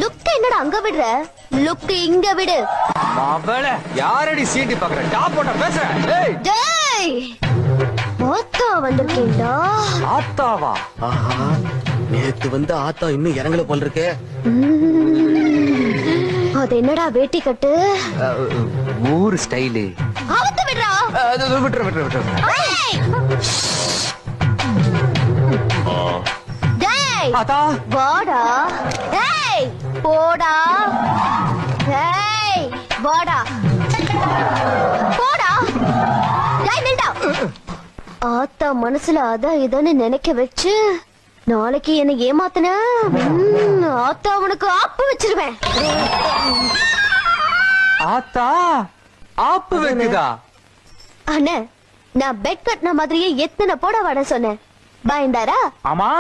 Look என்னடா அங்க விடுற, லுக் இங்க விடு. மாவள யாரடி சீண்டி பாக்குற, டாப் போட்ட பேசுற. டேய் டேய் ஆத்தா வந்திருக்கேன்டா. ஆத்தாவா? ஆஹா, நேத்து வந்து ஆத்தா இன்னும் இறங்கல போல இருக்கே. அது என்னடா வேட்டி கட்டு? ஊர் ஸ்டைலு. அவுத்து விடுறா. விட்டுற. ஏய்! டேய் ஆத்தா வாடா. ஏய் போடா. ஏய் வாடா போடா. டேய் நில்டா. ஆத்தா மனசுல அதான் இதன்னு நினைக்க வச்சு நாளைக்கு என்ன ஏமாத்தன ஆத்தா உனக்கு ஆப்பு வச்சிருவேன். ஆத்தா ஆப்பு வைக்குதா? அண்ணே நான் பெட் கட்டின மாதிரியே எத்தனை போட வாட சொன்னேன், பயந்தாரா? ஆமா.